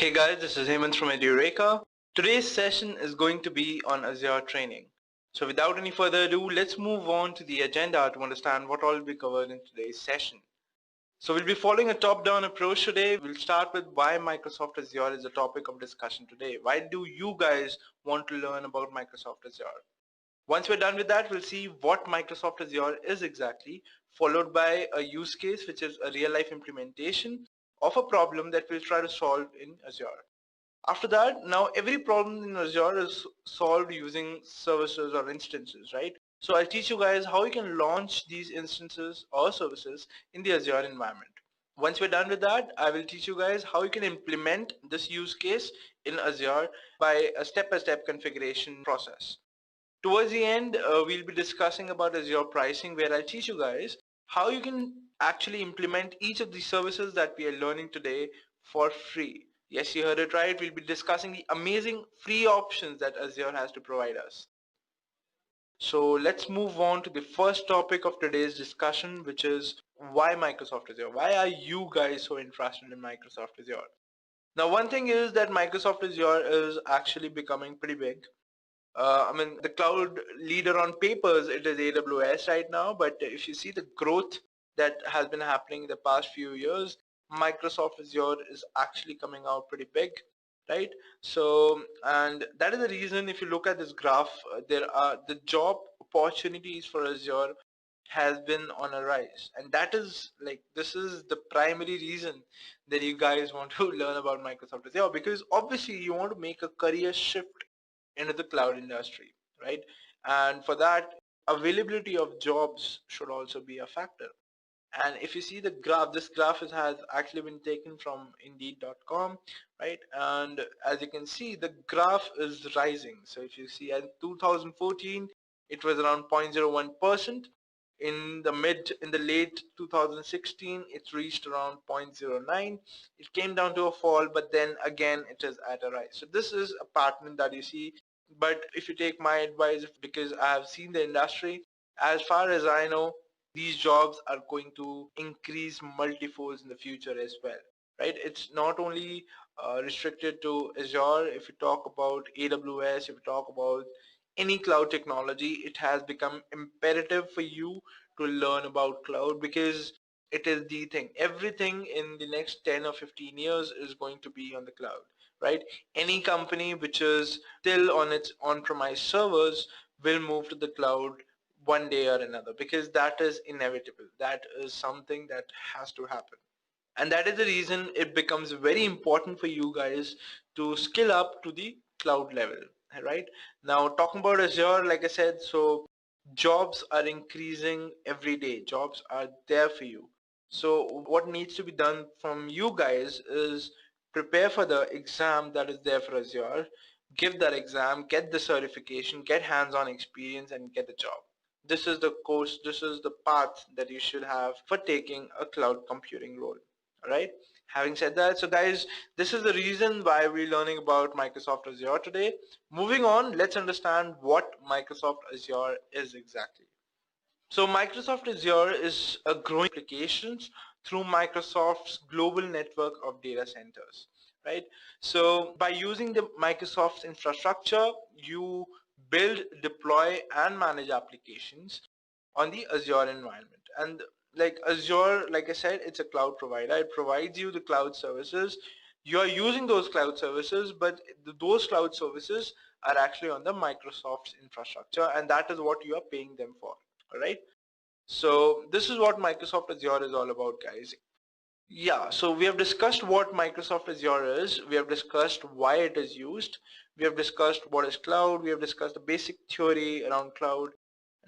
Hey guys, this is Hemant from Edureka. Today's session is going to be on Azure training. So without any further ado, let's move on to the agenda to understand what all will be covered in today's session. So we'll be following a top-down approach today. We'll start with why Microsoft Azure is the topic of discussion today. Why do you guys want to learn about Microsoft Azure? Once we're done with that, we'll see what Microsoft Azure is exactly, followed by a use case, which is a real-life implementation of a problem that we'll try to solve in Azure. After that, now every problem in Azure is solved using services or instances, right? So I'll teach you guys how you can launch these instances or services in the Azure environment. Once we're done with that, I will teach you guys how you can implement this use case in Azure by a step-by-step configuration process. Towards the end, we'll be discussing about Azure pricing, where I'll teach you guys how you can actually implement each of the services that we are learning today for free. Yes, you heard it right. We'll be discussing the amazing free options that Azure has to provide us. So let's move on to the first topic of today's discussion, which is why Microsoft Azure. Why are you guys so interested in Microsoft Azure? Now, one thing is that Microsoft Azure is actually becoming pretty big. I mean, the cloud leader on papers, it is AWS right now, but if you see the growth that has been happening in the past few years, Microsoft Azure is actually coming out pretty big, right? So, and that is the reason if you look at this graph, there are the job opportunities for Azure has been on a rise, and that is like, this is the primary reason that you guys want to learn about Microsoft Azure, because obviously you want to make a career shift into the cloud industry, right? And for that, availability of jobs should also be a factor. And if you see the graph, this graph has actually been taken from indeed.com, right? And as you can see, the graph is rising. So if you see in 2014, it was around 0.01%. In the late 2016, it reached around 0.09. It came down to a fall, but then again, it is at a rise. So this is a pattern that you see. But if you take my advice, because I have seen the industry, as far as I know, these jobs are going to increase multifolds in the future as well, right? It's not only restricted to Azure. If you talk about AWS, if you talk about any cloud technology, it has become imperative for you to learn about cloud, because it is the thing. Everything in the next 10 or 15 years is going to be on the cloud, right? Any company which is still on its on-premise servers will move to the cloud one day or another, because that is inevitable. That is something that has to happen. And that is the reason it becomes very important for you guys to skill up to the cloud level, right? Now, talking about Azure, like I said, so jobs are increasing every day. Jobs are there for you. So what needs to be done from you guys is prepare for the exam that is there for Azure, give that exam, get the certification, get hands-on experience, and get the job. This is the course, this is the path that you should have for taking a cloud computing role. All right. Having said that, so guys, this is the reason why we're learning about Microsoft Azure today. Moving on, let's understand what Microsoft Azure is exactly. So Microsoft Azure is a growing applications through Microsoft's global network of data centers, right? So by using the Microsoft infrastructure, you build, deploy, and manage applications on the Azure environment. And like Azure, like I said, it's a cloud provider. It provides you the cloud services. You are using those cloud services, but those cloud services are actually on the Microsoft's infrastructure, and that is what you are paying them for. All right. So this is what Microsoft Azure is all about, guys. Yeah, so we have discussed what Microsoft Azure is. We have discussed why it is used. We have discussed what is cloud. We have discussed the basic theory around cloud.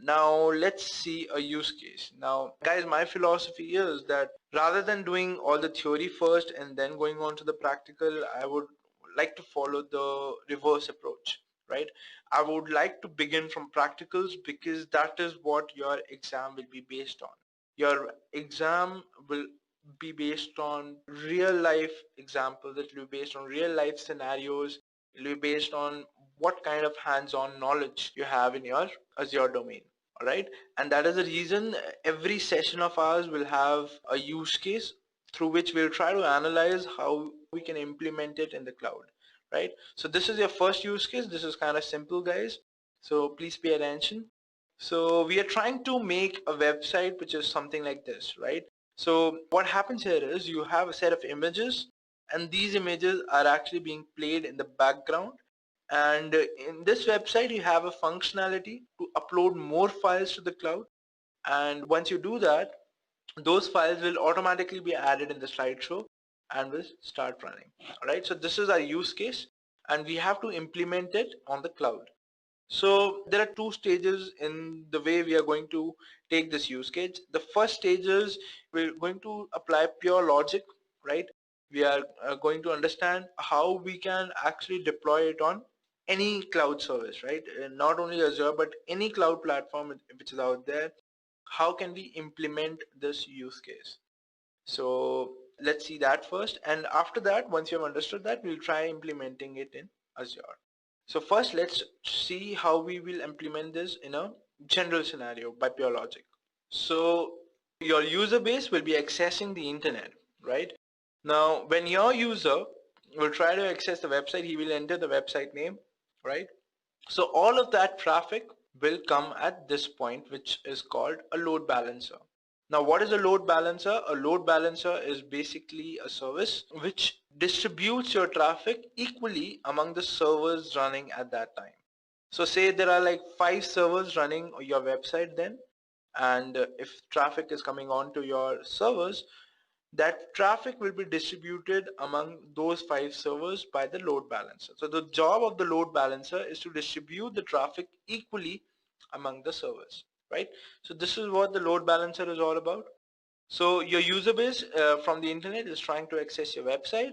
Now let's see a use case. Now guys, my philosophy is that rather than doing all the theory first and then going on to the practical, I would like to follow the reverse approach, right? I would like to begin from practicals, because that is what your exam will be based on. Your exam will be based on real life examples. It will be based on real life scenarios. It will be based on what kind of hands-on knowledge you have in your Azure domain. All right, and that is the reason every session of ours will have a use case, through which we'll try to analyze how we can implement it in the cloud, right? So this is your first use case. This is kind of simple, guys. So please pay attention. So we are trying to make a website which is something like this, right? So what happens here is you have a set of images, and these images are actually being played in the background. And in this website, you have a functionality to upload more files to the cloud. And once you do that, those files will automatically be added in the slideshow and will start running. All right, so this is our use case, and we have to implement it on the cloud. So there are two stages in the way we are going to take this use case. The first stage is we're going to apply pure logic, right? We are going to understand how we can actually deploy it on any cloud service, right? Not only Azure, but any cloud platform which is out there. How can we implement this use case? So let's see that first, and after that, once you have understood that, we'll try implementing it in Azure. So first, let's see how we will implement this in a general scenario by pure logic. So your user base will be accessing the internet, right? Now, when your user will try to access the website, he will enter the website name, right? So all of that traffic will come at this point, which is called a load balancer. Now, what is a load balancer? A load balancer is basically a service which distributes your traffic equally among the servers running at that time. So say there are like 5 servers running on your website then, and if traffic is coming onto your servers, that traffic will be distributed among those 5 servers by the load balancer. So the job of the load balancer is to distribute the traffic equally among the servers, right? So this is what the load balancer is all about. So your user base from the internet is trying to access your website.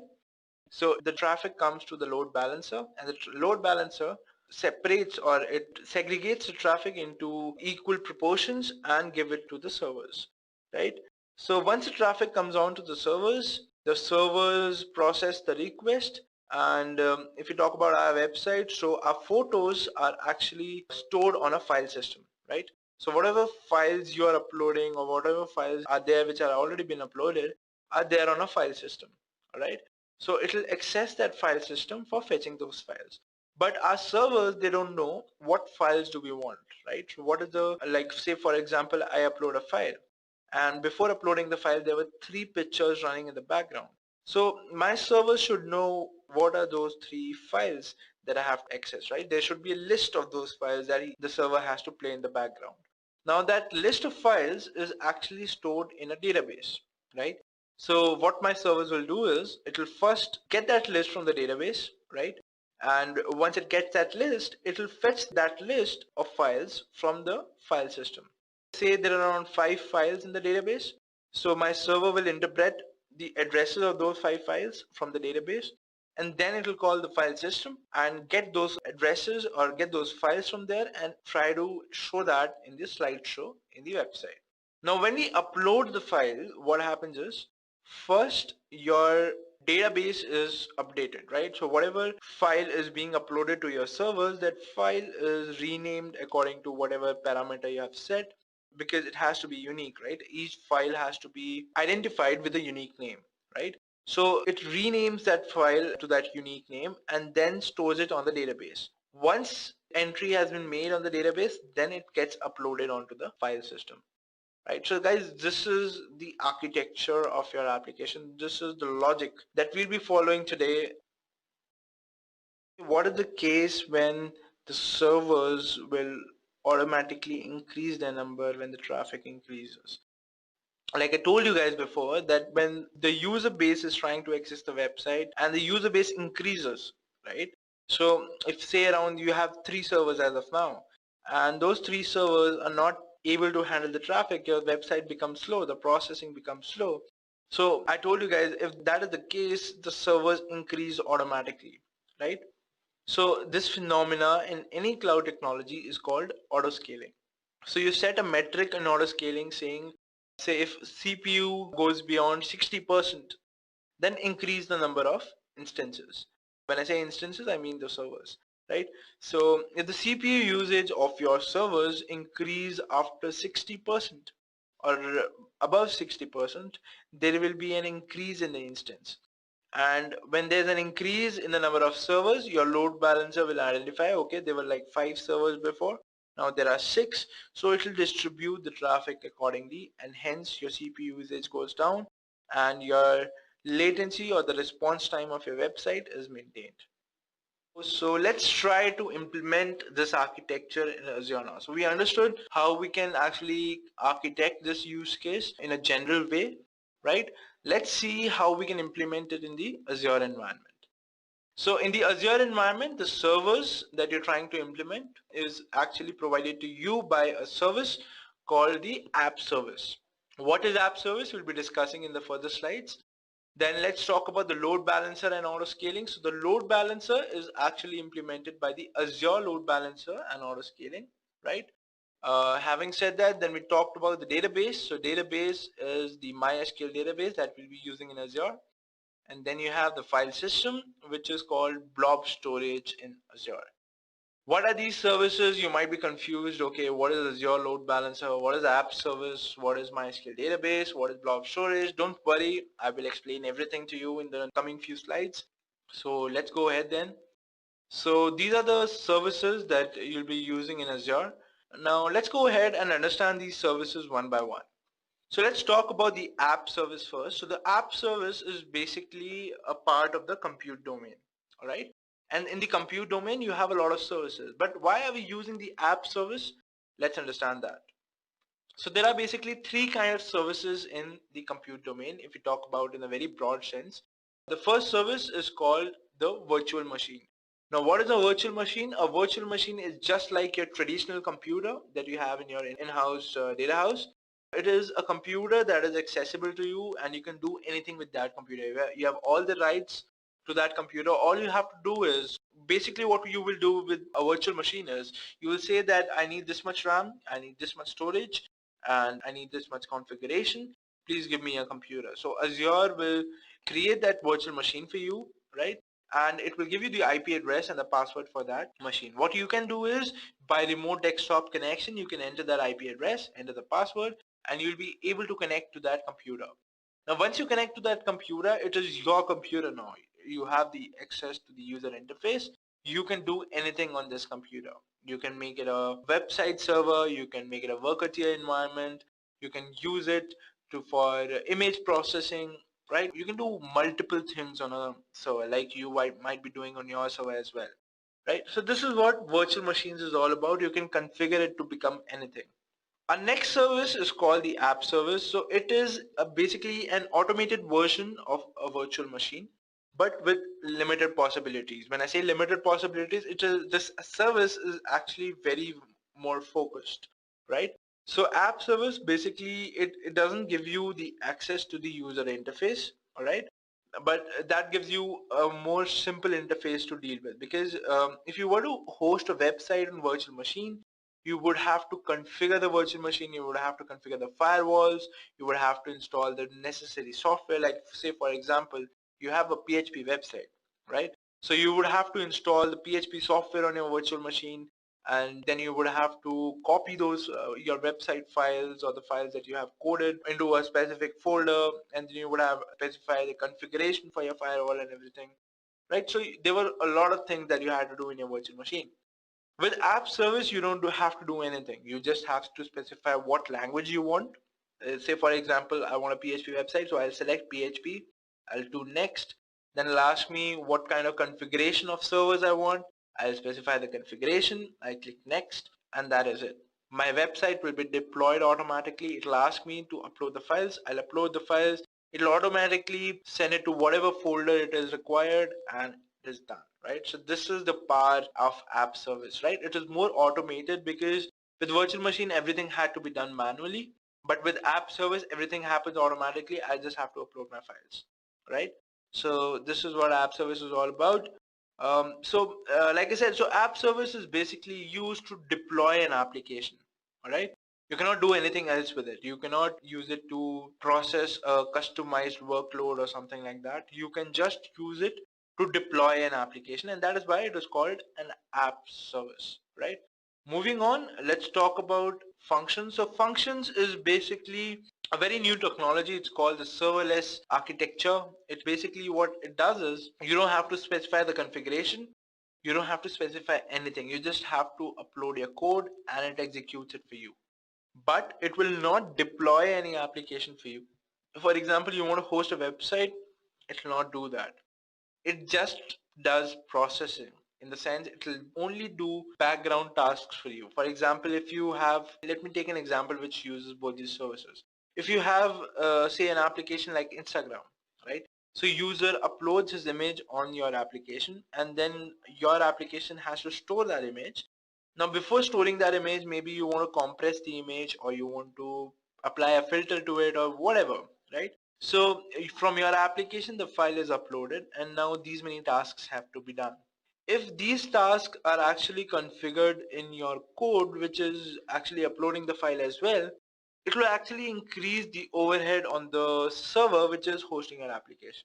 So the traffic comes to the load balancer, and the load balancer separates, or it segregates the traffic into equal proportions and give it to the servers, right? So once the traffic comes on to the servers process the request. And if you talk about our website, so our photos are actually stored on a file system, right? So whatever files you are uploading, or whatever files are there which are already been uploaded, are there on a file system, all right? So it will access that file system for fetching those files. But our servers, they don't know what files do we want, right? So what is the, like say for example, I upload a file, and before uploading the file, there were 3 pictures running in the background. So my server should know what are those 3 files that I have to access, right? There should be a list of those files that the server has to play in the background. Now that list of files is actually stored in a database, right? So what my servers will do is it will first get that list from the database, right? And once it gets that list, it will fetch that list of files from the file system. Say there are around 5 files in the database. So my server will interpret the addresses of those 5 files from the database, and then it will call the file system and get those addresses or get those files from there and try to show that in the slideshow in the website. Now when we upload the file, what happens is first your database is updated, right? So whatever file is being uploaded to your servers, that file is renamed according to whatever parameter you have set, because it has to be unique, right? Each file has to be identified with a unique name, right? So it renames that file to that unique name and then stores it on the database. Once entry has been made on the database, then it gets uploaded onto the file system, right? So guys, this is the architecture of your application. This is the logic that we'll be following today. What is the case when the servers will automatically increase their number when the traffic increases? Like I told you guys before, that when the user base is trying to access the website and the user base increases, right? So if say around you have 3 servers as of now, and those 3 servers are not able to handle the traffic, your website becomes slow, the processing becomes slow. So I told you guys, if that is the case, the servers increase automatically, right? So this phenomena in any cloud technology is called autoscaling. So you set a metric in autoscaling saying, say if CPU goes beyond 60%, then increase the number of instances. When I say instances, I mean the servers, right? So if the CPU usage of your servers increase after 60%, or above 60%, there will be an increase in the instance. And when there's an increase in the number of servers, your load balancer will identify, okay, there were like 5 servers before, now there are 6, so it will distribute the traffic accordingly, and hence your CPU usage goes down and your latency or the response time of your website is maintained. So let's try to implement this architecture in Azure now. So we understood how we can actually architect this use case in a general way, right? Let's see how we can implement it in the Azure environment. So in the Azure environment, the servers that you're trying to implement is actually provided to you by a service called the app service. What is app service? We'll be discussing in the further slides. Then let's talk about the load balancer and auto scaling. So the load balancer is actually implemented by the Azure load balancer and auto scaling, right? Having said that, then we talked about the database. So database is the MySQL database that we'll be using in Azure. And then you have the file system, which is called blob storage in Azure. What are these services? You might be confused. Okay, what is Azure Load Balancer? What is App Service? What is MySQL Database? What is Blob Storage? Don't worry, I will explain everything to you in the coming few slides. So let's go ahead then. So these are the services that you'll be using in Azure. Now let's go ahead and understand these services one by one. So let's talk about the app service first. So the app service is basically a part of the compute domain, all right? And in the compute domain, you have a lot of services. But why are we using the app service? Let's understand that. So there are basically 3 kinds of services in the compute domain if we talk about in a very broad sense. The first service is called the virtual machine. Now what is a virtual machine? A virtual machine is just like your traditional computer that you have in your in-house data house. It is a computer that is accessible to you and you can do anything with that computer. You have all the rights to that computer. All you have to do is basically what you will do with a virtual machine is you will say that I need this much RAM, I need this much storage, and I need this much configuration. Please give me a computer. So Azure will create that virtual machine for you, right? And it will give you the IP address and the password for that machine. What you can do is by remote desktop connection, you can enter that IP address, enter the password, and you'll be able to connect to that computer. Now once you connect to that computer, it is your computer now. You have the access to the user interface. You can do anything on this computer. You can make it a website server, you can make it a worker tier environment, you can use it for image processing, right? You can do multiple things on a server like you might be doing on your server as well, right? So this is what virtual machines is all about. You can configure it to become anything. Our next service is called the app service. So it is basically an automated version of a virtual machine, but with limited possibilities. When I say limited possibilities, this service is actually very more focused, right? So app service basically it doesn't give you the access to the user interface, all right? But that gives you a more simple interface to deal with, because if you were to host a website on virtual machine, you would have to configure the virtual machine, you would have to configure the firewalls, you would have to install the necessary software. Like say for example, you have a PHP website, right? So you would have to install the PHP software on your virtual machine, and then you would have to copy those your website files or the files that you have coded into a specific folder, and then you would have specify the configuration for your firewall and everything, right? So there were a lot of things that you had to do in your virtual machine. With app service, you don't have to do anything. You just have to specify what language you want. Say for example, I want a PHP website, so I'll select PHP. I'll do next. Then it'll ask me what kind of configuration of servers I want. I'll specify the configuration. I click next, and that is it. My website will be deployed automatically. It'll ask me to upload the files. I'll upload the files. It'll automatically send it to whatever folder it is required, and it is done, right? So this is the power of app service, right? It is more automated because with virtual machine, everything had to be done manually. But with app service, everything happens automatically. I just have to upload my files, right? So this is what app service is all about. Like I said, so app service is basically used to deploy an application, all right? You cannot do anything else with it. You cannot use it to process a customized workload or something like that. You can just use it to deploy an application, and that is why it is called an app service, right? Moving on, let's talk about functions. So functions is basically a very new technology. It's called the serverless architecture. It's basically what it does is you don't have to specify the configuration. You don't have to specify anything. You just have to upload your code and it executes it for you. But it will not deploy any application for you. For example, you want to host a website, it will not do that. It just does processing. In the sense, it will only do background tasks for you. For example, if you have, let me take an example which uses both these services. If you have, say, an application like Instagram, right? So user uploads his image on your application, and then your application has to store that image. Now, before storing that image, maybe you want to compress the image, or you want to apply a filter to it, or whatever, right? So from your application, the file is uploaded, and now these many tasks have to be done. If these tasks are actually configured in your code, which is actually uploading the file as well, it will actually increase the overhead on the server which is hosting your application.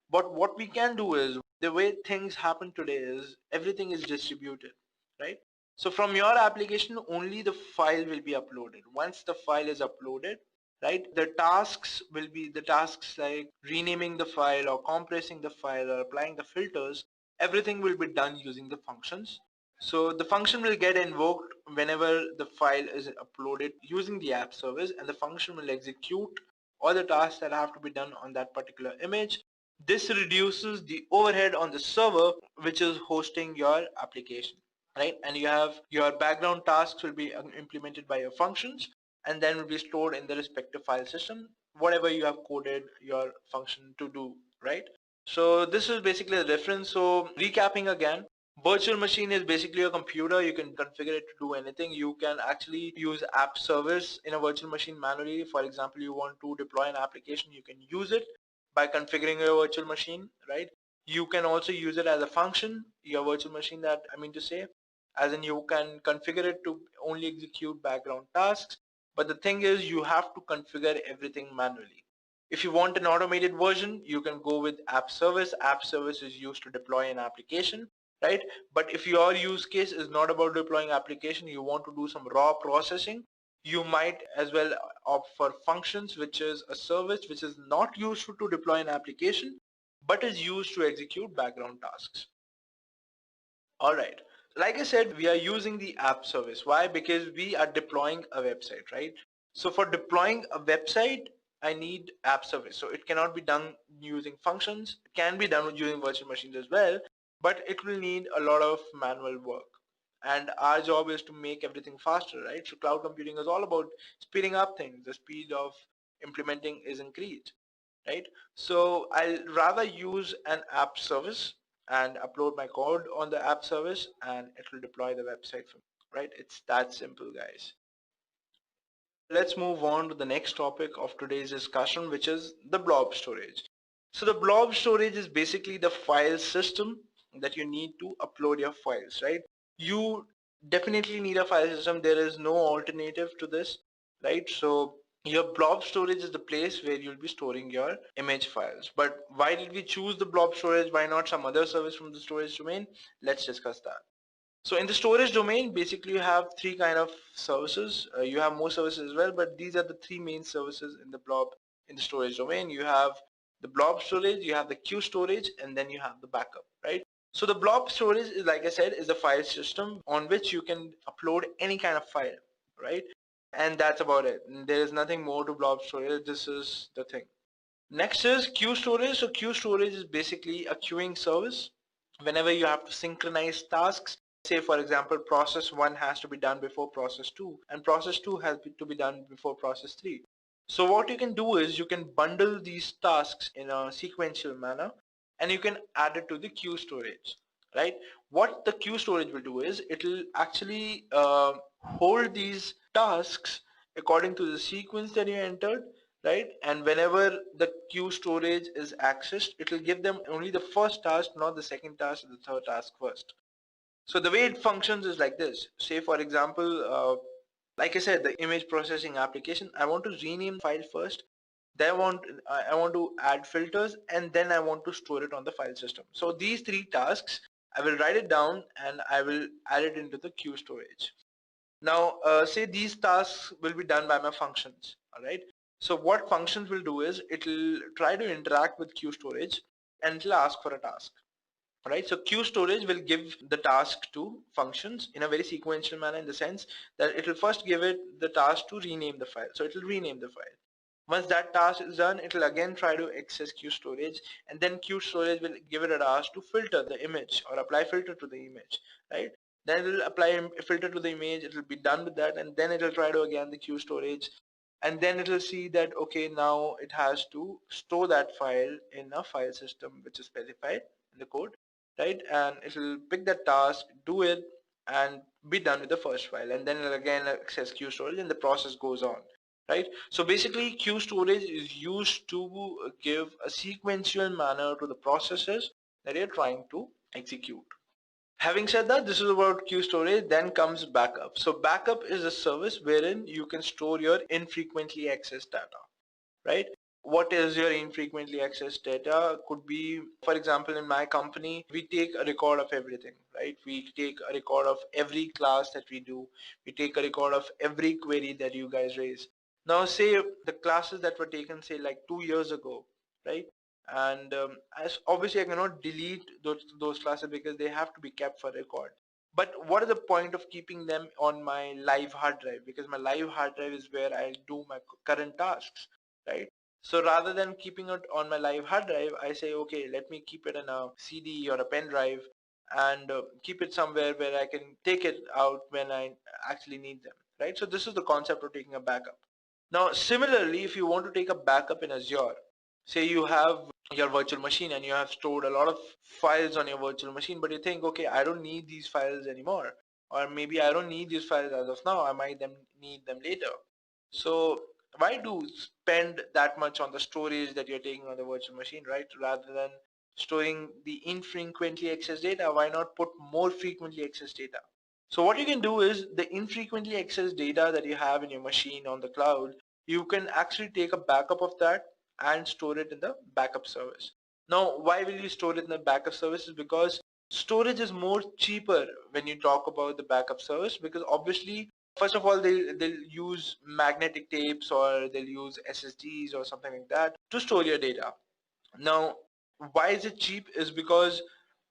But what we can do is, the way things happen today is everything is distributed, right? So from your application, only the file will be uploaded. Once the file is uploaded, right, the tasks will be the tasks like renaming the file or compressing the file or applying the filters. Everything will be done using the functions. So the function will get invoked whenever the file is uploaded using the app service, and the function will execute all the tasks that have to be done on that particular image. This reduces the overhead on the server which is hosting your application, right? And you have your background tasks will be implemented by your functions, and then will be stored in the respective file system, whatever you have coded your function to do, right? So this is basically the difference. So recapping again, virtual machine is basically a computer. You can configure it to do anything. You can actually use app service in a virtual machine manually. For example, you want to deploy an application, you can use it by configuring your virtual machine, right? You can also use it as a function, your virtual machine, that I mean to say, as in you can configure it to only execute background tasks. But the thing is, you have to configure everything manually. If you want an automated version, you can go with app service. App service is used to deploy an application, right? But if your use case is not about deploying application, you want to do some raw processing, you might as well opt for functions, which is a service which is not used to deploy an application, but is used to execute background tasks. All right. Like I said, we are using the app service. Why? Because we are deploying a website, right? So for deploying a website, I need app service. So it cannot be done using functions. It can be done using virtual machines as well, but it will need a lot of manual work. And our job is to make everything faster, right? So cloud computing is all about speeding up things. The speed of implementing is increased, right? So I'll rather use an app service and upload my code on the app service, and it will deploy the website for me, right? It's that simple, guys. Let's move on to the next topic of today's discussion, which is the blob storage. So the blob storage is basically the file system that you need to upload your files, right? You definitely need a file system. There is no alternative to this, right? So your blob storage is the place where you'll be storing your image files. But why did we choose the blob storage? Why not some other service from the storage domain? Let's discuss that. So in the storage domain, basically you have three kind of services. You have more services as well, but these are the three main services in the blob in the storage domain. You have the blob storage, you have the queue storage, and then you have the backup, right? So the blob storage is, like I said, is a file system on which you can upload any kind of file, right? And that's about it. There is nothing more to blob storage. This is the thing. Next is queue storage. So queue storage is basically a queuing service. Whenever you have to synchronize tasks, say for example, process 1 has to be done before process 2, and process 2 has to be done before process 3. So what you can do is you can bundle these tasks in a sequential manner, and you can add it to the queue storage, right? What the queue storage will do is it will actually hold these tasks according to the sequence that you entered, right? And whenever the queue storage is accessed, it will give them only the first task, not the second task or the third task first. So the way it functions is like this. Say for example, like I said, the image processing application, I want to rename the file first, then I want to add filters, and then I want to store it on the file system. So these three tasks, I will write it down and I will add it into the queue storage. Now, say these tasks will be done by my functions, all right? So what functions will do is it'll try to interact with queue storage and it'll ask for a task, all right? So queue storage will give the task to functions in a very sequential manner, in the sense that it'll first give it the task to rename the file. So it'll rename the file. Once that task is done, it will again try to access queue storage, and then queue storage will give it a task to filter the image or apply filter to the image, right? Then it will apply a filter to the image, it will be done with that, and then it will try to again the queue storage, and then it will see that, okay, now it has to store that file in a file system which is specified in the code, right? And it will pick that task, do it, and be done with the first file, and then it will again access queue storage, and the process goes on, right? So basically queue storage is used to give a sequential manner to the processes that you're trying to execute. Having said that, this is about queue storage. Then comes backup. So backup is a service wherein you can store your infrequently accessed data, right? What is your infrequently accessed data? Could be, for example, in my company, we take a record of everything, right? We take a record of every class that we do. We take a record of every query that you guys raise. Now, say the classes that were taken, say like 2 years ago, right? And as obviously I cannot delete those classes because they have to be kept for record. But what is the point of keeping them on my live hard drive? Because my live hard drive is where I do my current tasks, right? So rather than keeping it on my live hard drive, I say, okay, let me keep it in a CD or a pen drive, and keep it somewhere where I can take it out when I actually need them, right? So this is the concept of taking a backup. Now, similarly, if you want to take a backup in Azure, say you have your virtual machine and you have stored a lot of files on your virtual machine, but you think, okay, I don't need these files anymore, or maybe I don't need these files as of now, I might need them later. So why do spend that much on the storage that you're taking on the virtual machine, right? Rather than storing the infrequently accessed data, why not put more frequently accessed data? So what you can do is the infrequently accessed data that you have in your machine on the cloud, you can actually take a backup of that and store it in the backup service. Now, why will you store it in the backup service? Is because storage is more cheaper when you talk about the backup service, because obviously, first of all, they'll use magnetic tapes or they'll use SSDs or something like that to store your data. Now, why is it cheap? Is because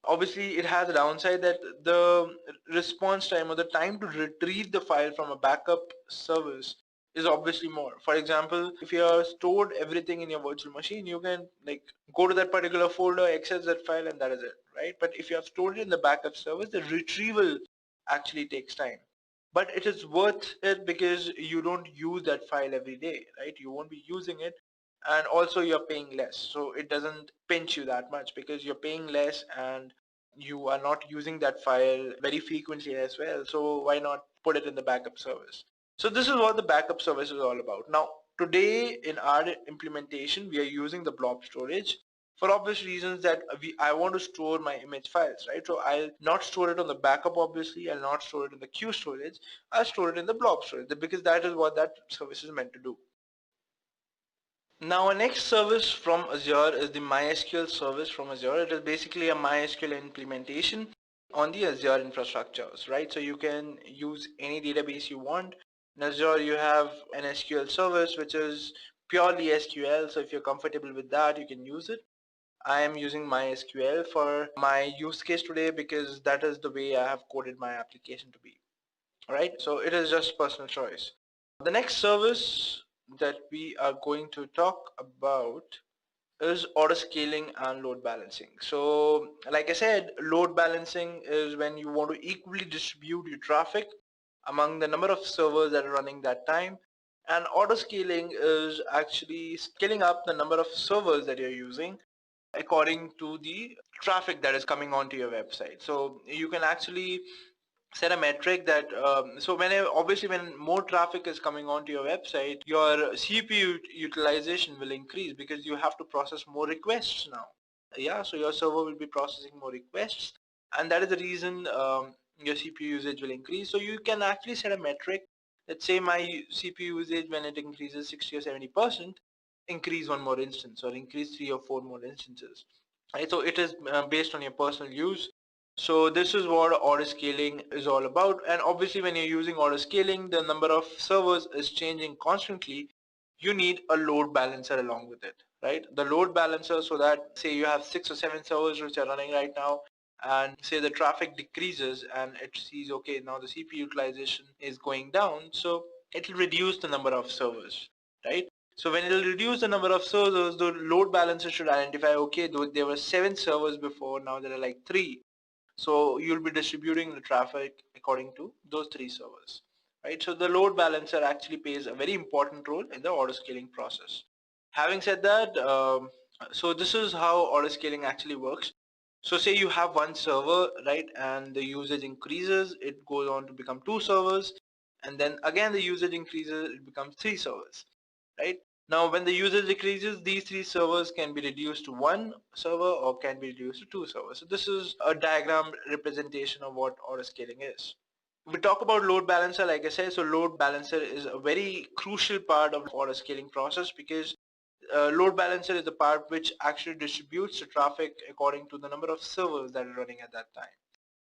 obviously it has a downside that the response time or the time to retrieve the file from a backup service is obviously more. For example, if you have stored everything in your virtual machine, you can like go to that particular folder, access that file, and that is it, right? But if you have stored it in the backup service, the retrieval actually takes time. But it is worth it because you don't use that file every day, right? You won't be using it, and also you're paying less, so it doesn't pinch you that much because you're paying less and you are not using that file very frequently as well. So why not put it in the backup service? So this is what the backup service is all about. Now, today in our implementation, we are using the blob storage for obvious reasons that I want to store my image files, right? So I'll not store it on the backup, obviously. I'll not store it in the queue storage. I'll store it in the blob storage because that is what that service is meant to do. Now, our next service from Azure is the MySQL service from Azure. It is basically a MySQL implementation on the Azure infrastructures, right? So you can use any database you want. In Azure, you have an SQL service, which is purely SQL. So if you're comfortable with that, you can use it. I am using MySQL for my use case today because that is the way I have coded my application to be, right? So it is just personal choice. The next service that we are going to talk about is auto scaling and load balancing. So like I said, load balancing is when you want to equally distribute your traffic among the number of servers that are running that time. And auto scaling is actually scaling up the number of servers that you're using according to the traffic that is coming onto your website. So you can actually set a metric that so obviously when more traffic is coming onto your website, your CPU utilization will increase because you have to process more requests now. Yeah, so your server will be processing more requests, and that is the reason your CPU usage will increase. So you can actually set a metric. Let's say my CPU usage, when it increases 60 or 70%, increase one more instance or increase 3 or 4 more instances. Right, so it is based on your personal use. So this is what auto scaling is all about, and obviously when you're using auto scaling, the number of servers is changing constantly. You need a load balancer along with it, right? The load balancer, so that say you have 6 or 7 servers which are running right now, and say the traffic decreases and it sees, okay, now the CPU utilization is going down, so it will reduce the number of servers, right? So when it will reduce the number of servers, the load balancer should identify, okay, though there were 7 servers before, now there are like 3. So you'll be distributing the traffic according to those 3 servers, right? So the load balancer actually plays a very important role in the auto scaling process. Having said that, so this is how auto scaling actually works. So say you have 1 server, right, and the usage increases, it goes on to become 2 servers, and then again the usage increases, it becomes 3 servers, right? Now when the usage decreases, these 3 servers can be reduced to 1 server or can be reduced to 2 servers. So this is a diagram representation of what auto scaling is. We talk about load balancer, like I said, so load balancer is a very crucial part of the auto scaling process, because load balancer is the part which actually distributes the traffic according to the number of servers that are running at that time,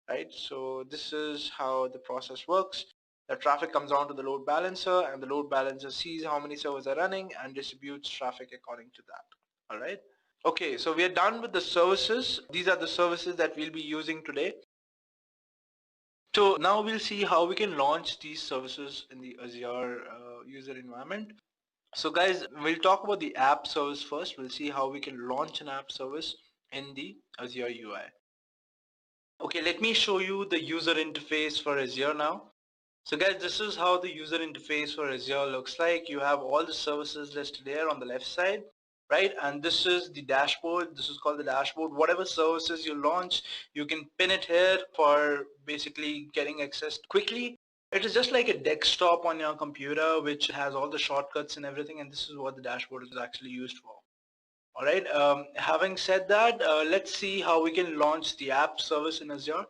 right? So this is how the process works. The traffic comes onto the load balancer, and the load balancer sees how many servers are running and distributes traffic according to that. All right. Okay, so we are done with the services. These are the services that we'll be using today. So now we'll see how we can launch these services in the Azure user environment. So guys, we'll talk about the app service first. We'll see how we can launch an app service in the Azure UI. Okay, let me show you the user interface for Azure now. So guys, this is how the user interface for Azure looks like. You have all the services listed there on the left side, right? And this is the dashboard. This is called the dashboard. Whatever services you launch, you can pin it here for basically getting access quickly. It is just like a desktop on your computer, which has all the shortcuts and everything, and this is what the dashboard is actually used for. All right, having said that, let's see how we can launch the app service in Azure.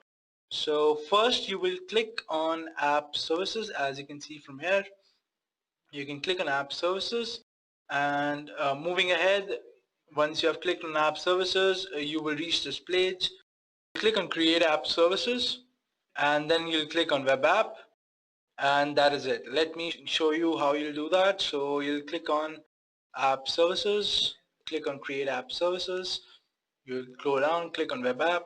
So first you will click on app services. As you can see from here, you can click on app services, and moving ahead, once you have clicked on app services, you will reach this page. Click on create app services, and then you'll click on web app, and that is it. Let me show you how you'll do that. So you'll click on app services, click on create app services, you'll go down, click on web app,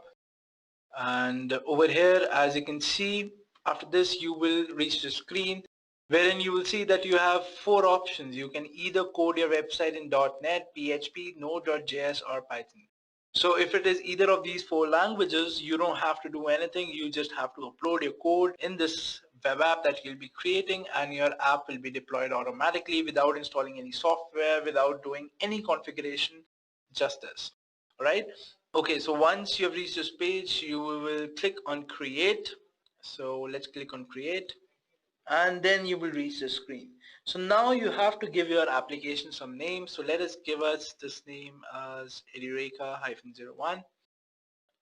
and over here, as you can see, after this you will reach the screen wherein you will see that you have 4 options. You can either code your website in .NET, PHP, Node.js, or Python. So if it is either of these 4 languages, you don't have to do anything. You just have to upload your code in this web app that you'll be creating, and your app will be deployed automatically without installing any software, without doing any configuration, just this. All right. Okay, so once you have reached this page, you will click on create. So let's click on create, and then you will reach the screen. So now you have to give your application some name. So let us give us this name as Edureka-01.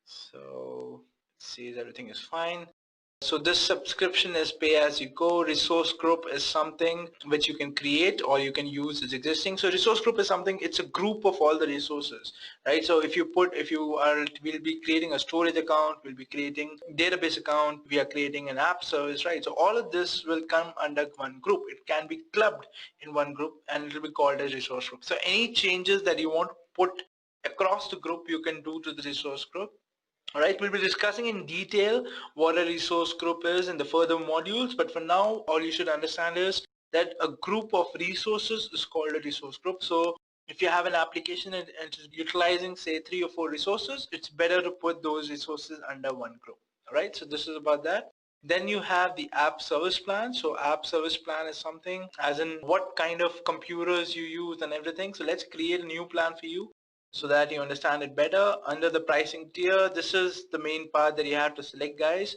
So it says everything is fine. So this subscription is pay as you go. Resource group is something which you can create or you can use as existing. So resource group is something, it's a group of all the resources, right? So if we'll be creating a storage account, we'll be creating database account, we are creating an app service, right? So all of this will come under one group. It can be clubbed in one group and it will be called as resource group. So any changes that you want to put across the group, you can do to the resource group. All right, we'll be discussing in detail what a resource group is in the further modules, but for now, all you should understand is that a group of resources is called a resource group. So if you have an application and it's utilizing, say, 3 or 4 resources, it's better to put those resources under one group. All right, so this is about that. Then you have the app service plan. So app service plan is something as in what kind of computers you use and everything. So let's create a new plan for you so that you understand it better. Under the pricing tier, this is the main part that you have to select, guys.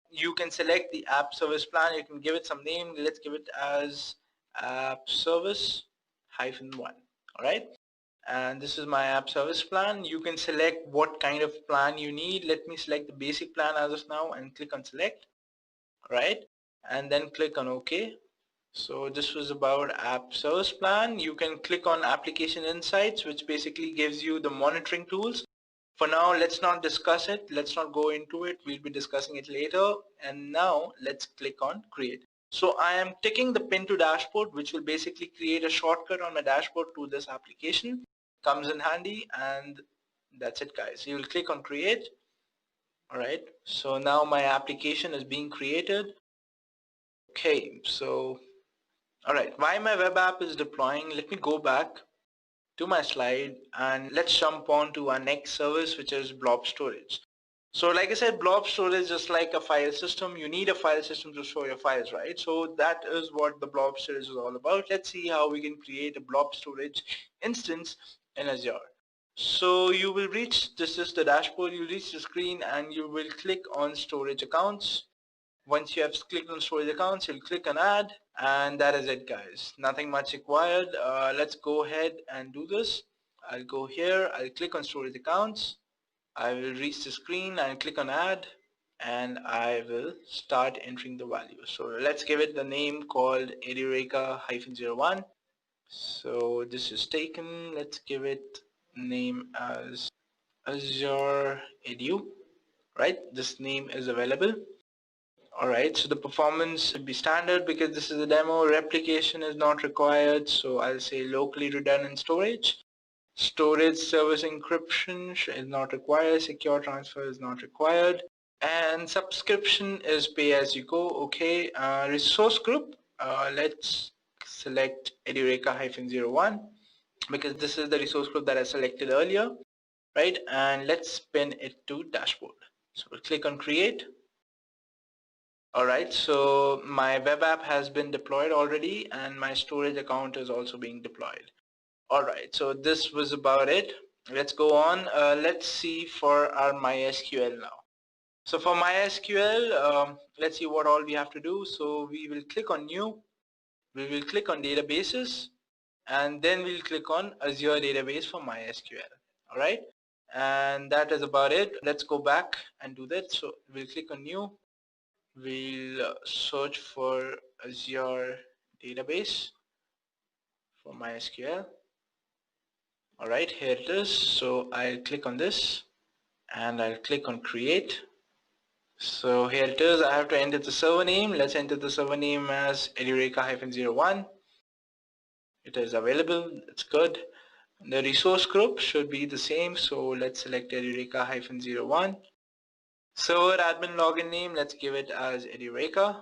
You can select the app service plan. You can give it some name. Let's give it as app service -1. All right. And this is my app service plan. You can select what kind of plan you need. Let me select the basic plan as of now and click on select. All right. And then click on OK. So this was about app service plan. You can click on application insights, which basically gives you the monitoring tools For now, let's not discuss it. Let's not go into it. We'll be discussing it later. And now let's click on create. So I am ticking the pin to dashboard, which will basically create a shortcut on my dashboard to this application. Comes in handy, and that's it, guys. You will click on create. All right. So now my application is being created. Okay. So, all right. Why my web app is deploying? Let me go back to my slide and let's jump on to our next service, which is blob storage. So like I said, blob storage is just like a file system. You need a file system to store your files, right? So that is what the blob storage is all about. Let's see how we can create a blob storage instance in Azure. So you will reach, this is the dashboard, you reach the screen and you will click on storage accounts. Once you have clicked on storage accounts, you'll click on add, and that is it, guys. Nothing much required. Let's go ahead and do this. I'll go here, I'll click on storage accounts. I will reach the screen and click on add, and I will start entering the value. So let's give it the name called Edureka-01. So this is taken. Let's give it name as Azure Edu, right? This name is available. Alright, so the performance should be standard because this is a demo. Replication is not required, so I'll say locally redundant storage. Storage service encryption is not required. Secure transfer is not required. And subscription is pay as you go. Okay, resource group. Let's select Edureka-01 because this is the resource group that I selected earlier, right? And let's pin it to dashboard. So we'll click on create. Alright, so my web app has been deployed already and my storage account is also being deployed. Alright, so this was about it. Let's go on. Let's see for our MySQL now. So for MySQL, let's see what all we have to do. So we will click on new, we will click on databases, and then we'll click on Azure database for MySQL. Alright, and that is about it. Let's go back and do that. So we'll click on new. We'll search for Azure database for MySQL. Alright, here it is. So I'll click on this and I'll click on create. So here it is. I have to enter the server name. Let's enter the server name as Edureka-01. It is available. It's good. The resource group should be the same. So let's select Edureka-01. Server admin login name, let's give it as Edureka.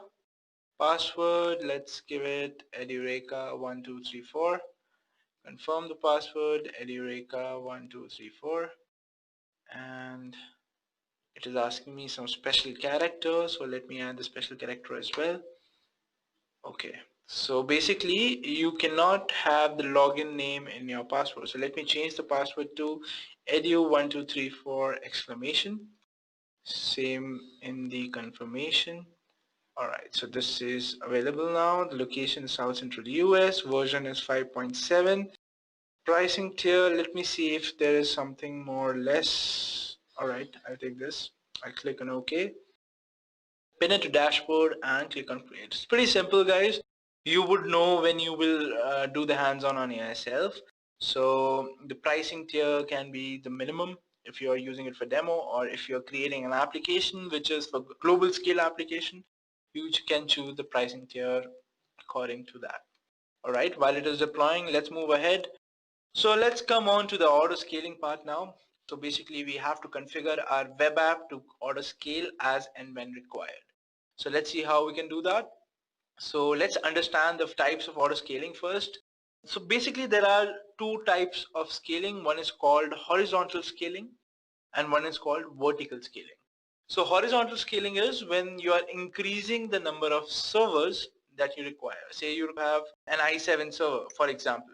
Password, let's give it Edureka1234. Confirm the password, Edureka1234. And it is asking me some special character, so let me add the special character as well. Okay, so basically you cannot have the login name in your password. So let me change the password to edu1234 exclamation. Same in the confirmation. Alright, so this is available now. The location is South Central US. Version is 5.7. Pricing tier, let me see if there is something more or less. Alright, I'll take this. I'll click on OK. Pin it to dashboard and click on create. It's pretty simple, guys. You would know when you will do the hands-on on yourself. So the pricing tier can be the minimum if you are using it for demo, or if you're creating an application which is for global scale application, you can choose the pricing tier according to that. Alright, while it is deploying, let's move ahead. So let's come on to the auto scaling part now. So basically we have to configure our web app to auto scale as and when required. So let's see how we can do that. So let's understand the types of auto scaling first. So basically there are two types of scaling. One is called horizontal scaling and one is called vertical scaling. So horizontal scaling is when you are increasing the number of servers that you require. Say you have an i7 server, for example.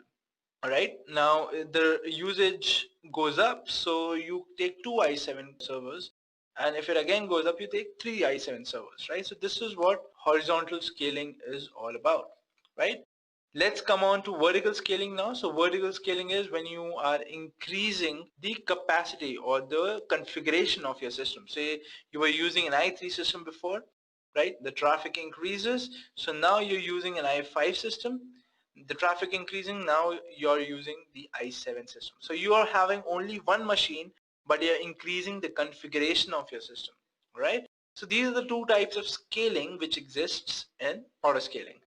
Alright, now the usage goes up, so you take two i7 servers, and if it again goes up, you take three i7 servers, right? So this is what horizontal scaling is all about, right? Let's come on to vertical scaling now. So vertical scaling is when you are increasing the capacity or the configuration of your system. Say you were using an i3 system before, right? The traffic increases, so now you're using an i5 system. The traffic increasing, now you're using the i7 system. So you are having only one machine but you're increasing the configuration of your system, right? So these are the two types of scaling which exists in auto scaling.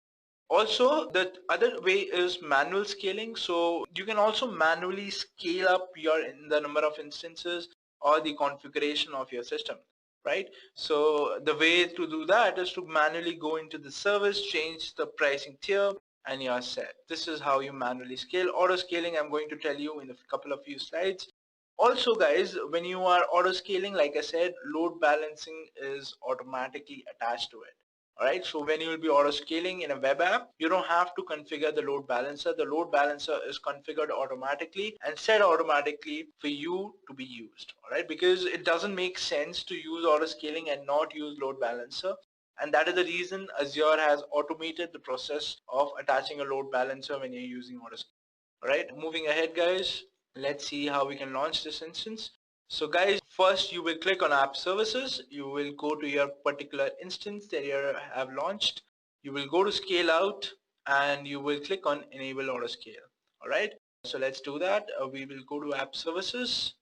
Also, the other way is manual scaling. So you can also manually scale up the number of instances or the configuration of your system, right? So the way to do that is to manually go into the service, change the pricing tier, and you're set. This is how you manually scale. Auto scaling, I'm going to tell you in a couple of few slides. Also guys, when you are auto scaling, like I said, load balancing is automatically attached to it. Alright, so when you will be auto scaling in a web app, you don't have to configure the load balancer. The load balancer is configured automatically and set automatically for you to be used. Alright, because it doesn't make sense to use auto scaling and not use load balancer. And that is the reason Azure has automated the process of attaching a load balancer when you're using auto scaling. Alright, moving ahead guys, let's see how we can launch this instance. So guys, first you will click on app services. You will go to your particular instance that you have launched. You will go to scale out and you will click on enable auto scale. Alright, so let's do that. We will go to app services,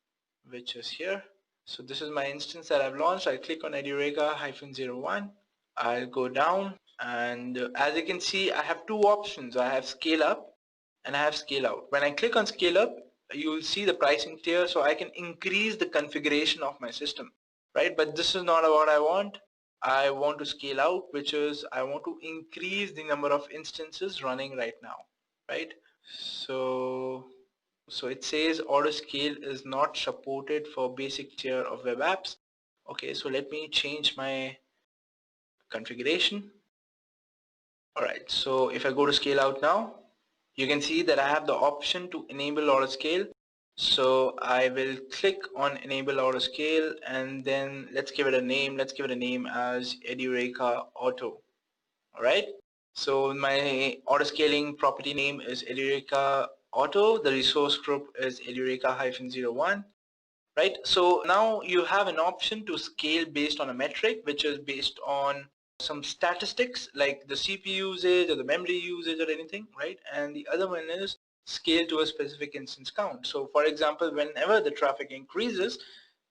which is here. So this is my instance that I've launched. I'll click on Edureka -01. I'll go down and as you can see, I have two options. I have scale up and I have scale out. When I click on scale up, you will see the pricing tier, so I can increase the configuration of my system, right? But this is not what I want. I want to scale out, which is I want to increase the number of instances running right now, right? So it says auto scale is not supported for basic tier of web apps. Okay, so let me change my configuration. All right, so if I go to scale out now, you can see that I have the option to enable auto scale. So I will click on enable auto scale and then let's give it a name. Let's give it a name as Edureka Auto. All right. So my auto scaling property name is Edureka Auto. The resource group is Edureka -01. Right. So now you have an option to scale based on a metric, which is based on some statistics like the CPU usage or the memory usage or anything, right? And the other one is scale to a specific instance count. So for example, whenever the traffic increases,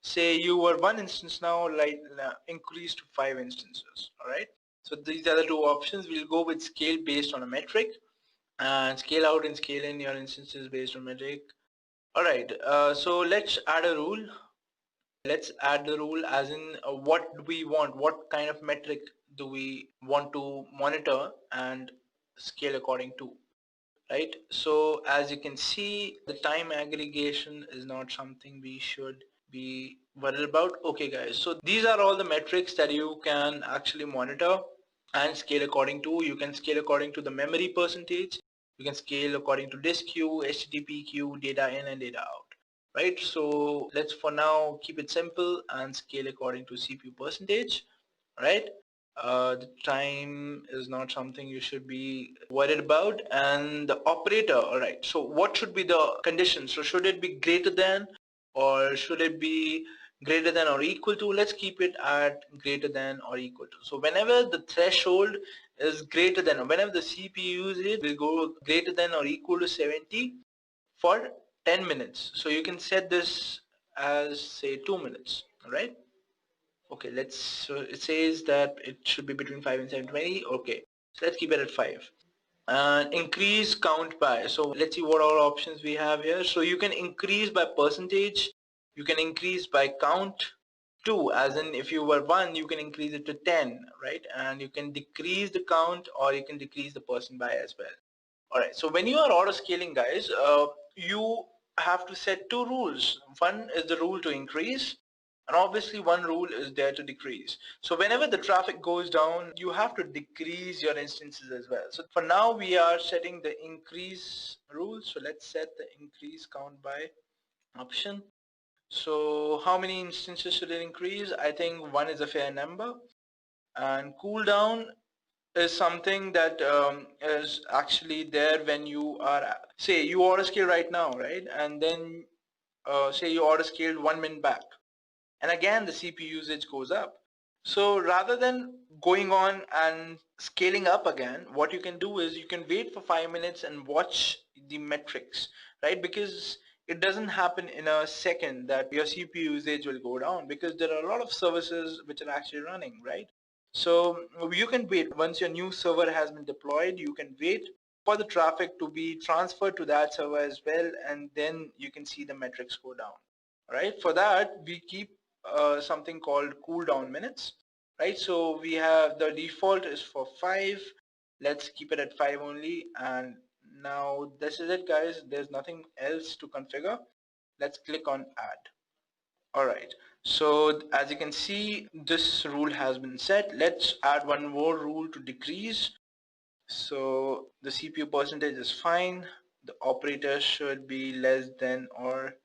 say you were one instance now, like increase to 5 instances, all right? So these are the two options. We'll go with scale based on a metric, and scale out and scale in your instances based on metric. All right, so let's add a rule. Let's add the rule as in what do we want, what kind of metric do we want to monitor and scale according to, right? So as you can see, the time aggregation is not something we should be worried about. Okay guys, so these are all the metrics that you can actually monitor and scale according to. You can scale according to the memory percentage, you can scale according to disk queue, HTTP queue, data in and data out, right? So let's for now keep it simple and scale according to CPU percentage, right? The time is not something you should be worried about. And the operator, all right, so what should be the condition? So should it be greater than or should it be greater than or equal to? Let's keep it at greater than or equal to. So whenever the threshold is greater than, or whenever the CPU usage will go greater than or equal to 70 for 10 minutes. So you can set this as say 2 minutes, all right? Okay, so it says that it should be between 5 and 720. Okay, so let's keep it at 5. And increase count by. So let's see what all options we have here. So you can increase by percentage, you can increase by count, 2, as in if you were 1, you can increase it to 10, right? And you can decrease the count or you can decrease the person by as well. Alright, so when you are auto scaling guys, you have to set two rules. One is the rule to increase, and obviously one rule is there to decrease. So whenever the traffic goes down, you have to decrease your instances as well. So for now we are setting the increase rule. So let's set the increase count by option. So how many instances should it increase? I think 1 is a fair number. And cooldown is something that is actually there when you are, say you auto scale right now, right? And then say you auto scaled 1 minute back and again the CPU usage goes up. So rather than going on and scaling up again, what you can do is you can wait for 5 minutes and watch the metrics, right? Because it doesn't happen in a second that your CPU usage will go down, because there are a lot of services which are actually running, right? So you can wait. Once your new server has been deployed, you can wait for the traffic to be transferred to that server as well, and then you can see the metrics go down. All right, for that we keep something called cooldown minutes, right? So we have the default is for 5. Let's keep it at 5 only, and now this is it, guys. There's nothing else to configure. Let's click on add. Alright, so as you can see, this rule has been set. Let's add one more rule to decrease. So the CPU percentage is fine. The operator should be less than or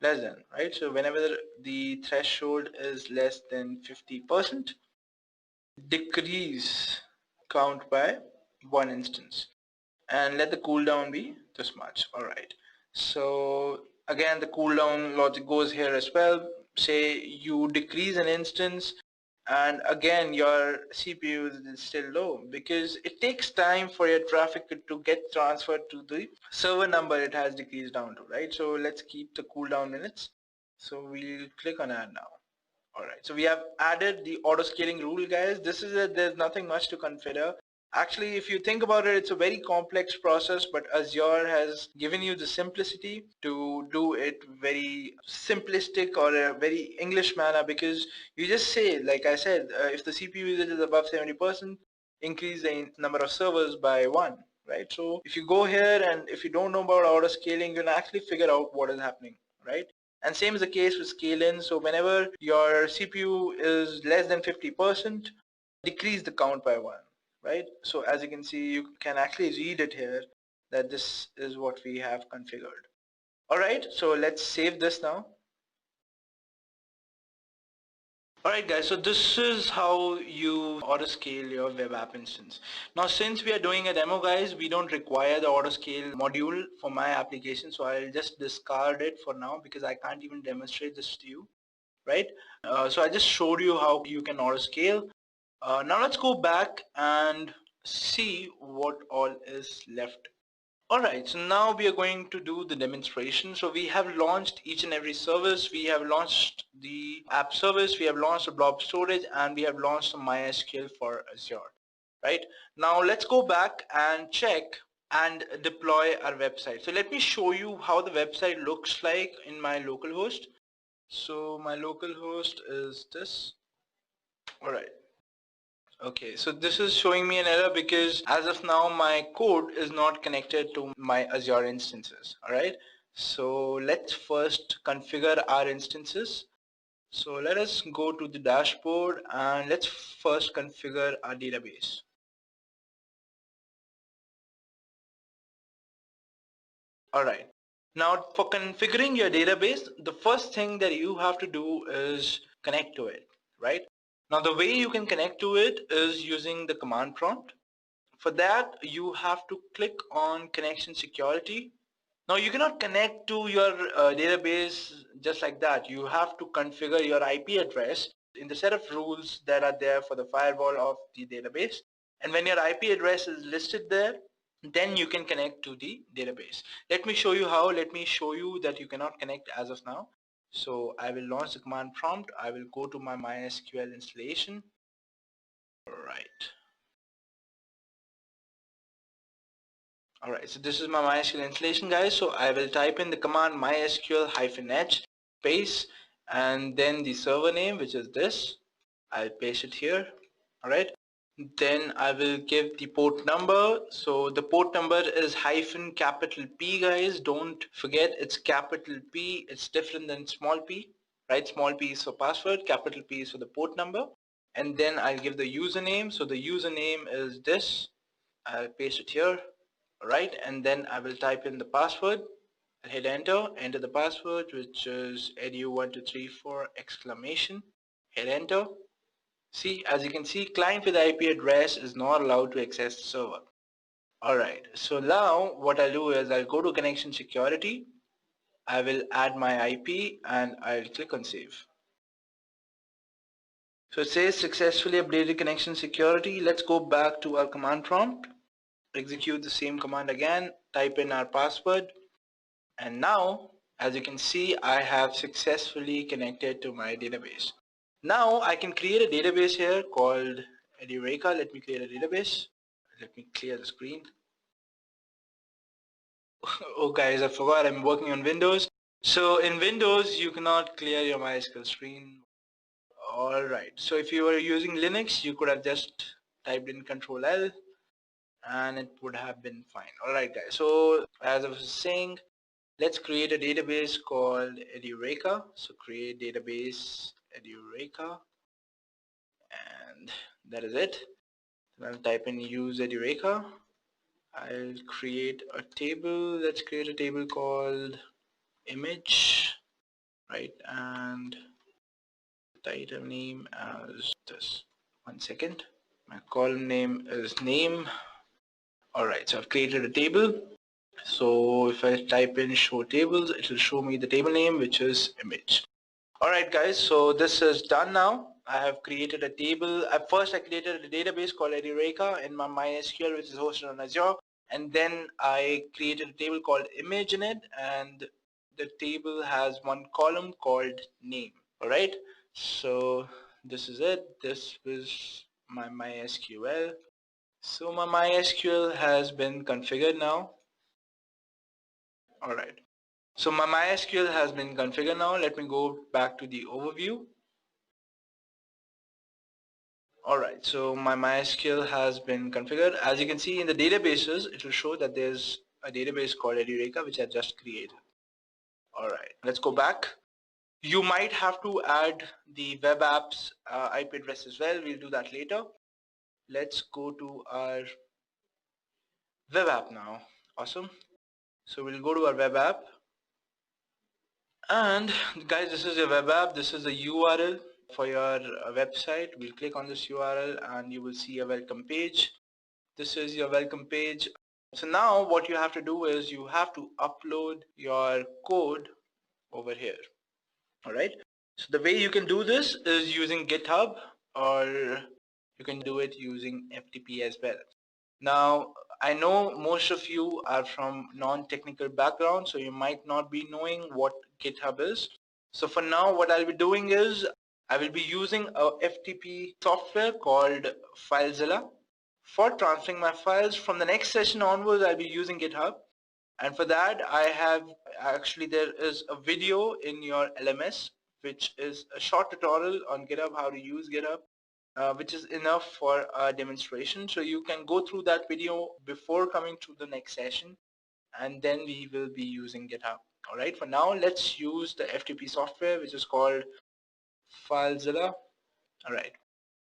less than, right? So whenever the threshold is less than 50%, decrease count by one instance, and let the cooldown be this much. All right, so again the cooldown logic goes here as well. Say you decrease an instance, and again your CPU is still low, because it takes time for your traffic to get transferred to the server number it has decreased down to, right? So let's keep the cooldown minutes. So we'll click on add now. Alright, so we have added the auto scaling rule, guys. This is it. There's nothing much to consider. Actually, if you think about it, it's a very complex process, but Azure has given you the simplicity to do it very simplistic or a very English manner, because you just say, like I said, if the CPU usage is above 70%, increase the number of servers by 1, right? So if you go here and if you don't know about auto scaling, you can actually figure out what is happening, right? And same is the case with scale in. So whenever your CPU is less than 50%, decrease the count by 1, right? So as you can see, you can actually read it here that this is what we have configured. All right, so let's save this now. Alright guys, so this is how you auto scale your web app instance. Now since we are doing a demo, guys, we don't require the auto scale module for my application, so I'll just discard it for now because I can't even demonstrate this to you, right? So I just showed you how you can auto scale. Now let's go back and see what all is left. Alright, so now we are going to do the demonstration. So we have launched each and every service. We have launched the app service, we have launched the blob storage, and we have launched some MySQL for Azure. Right? Now let's go back and check and deploy our website. So let me show you how the website looks like in my local host. So my local host is this. Alright. Okay, so this is showing me an error because as of now my code is not connected to my Azure instances. Alright, so let's first configure our instances. So let us go to the dashboard and let's first configure our database. Alright, now for configuring your database, the first thing that you have to do is connect to it, right? Now the way you can connect to it is using the command prompt. For that, you have to click on connection security. Now you cannot connect to your database just like that. You have to configure your IP address in the set of rules that are there for the firewall of the database. And when your IP address is listed there, then you can connect to the database. Let me show you how. Let me show you that you cannot connect as of now. So I will launch the command prompt. I will go to my MySQL installation. All right. Alright, so this is my MySQL installation, guys. So I will type in the command mysql-h space and then the server name, which is this. I'll paste it here. Alright, then I will give the port number. So the port number is capital P, guys. Don't forget it's capital P. It's different than small p, right? Small p is for password, capital P is for the port number. And then I'll give the username. So the username is this. I'll paste it here. Right, and then I will type in the password. I'll hit enter the password, which is edu1234 exclamation. Hit enter. See, as you can see, client with IP address is not allowed to access the server. Alright, so now what I'll do is I'll go to connection security. I will add my IP and I'll click on save. So it says successfully updated connection security. Let's go back to our command prompt. Execute the same command again, type in our password, and now As you can see, I have successfully connected to my database. Now I can create a database here called Edureka. Let me create a database. Let me clear the screen. Oh guys, I forgot I'm working on Windows. So in Windows, you cannot clear your MySQL screen. Alright, so if you were using Linux, you could have just typed in Control L and it would have been fine. Alright guys, so as I was saying, let's create a database called Edureka. So create database Edureka, and that is it. Then I'll type in use Edureka. I'll create a table. Let's create a table called image, right? And title name as this. One second. My column name is name. Alright, so I've created a table. So if I type in show tables, it will show me the table name, which is image. Alright guys, so this is done now. I have created a table. First I created a database called Edureka in my MySQL, which is hosted on Azure, and then I created a table called image in it, and the table has one column called name. Alright, so this is it. This was my MySQL. So my MySQL has been configured now. Alright. So my MySQL has been configured now. Let me go back to the overview. Alright, so my MySQL has been configured. As you can see in the databases, it will show that there's a database called Edureka which I just created. Alright, let's go back. You might have to add the web apps IP address as well. We'll do that later. Let's go to our web app now. Awesome. So we'll go to our web app. And guys, this is your web app. This is the URL for your website. We'll click on this URL and you will see a welcome page. This is your welcome page. So now what you have to do is you have to upload your code over here. Alright. So the way you can do this is using GitHub, or you can do it using FTP as well. Now I know most of you are from non-technical background, so you might not be knowing what GitHub is. So for now what I'll be doing is I will be using a FTP software called FileZilla for transferring my files. From the next session onwards I'll be using GitHub, and for that I have actually there is a video in your LMS which is a short tutorial on GitHub, how to use GitHub, which is enough for a demonstration. So you can go through that video before coming to the next session, and then we will be using GitHub. Alright, for now let's use the FTP software which is called FileZilla. Alright,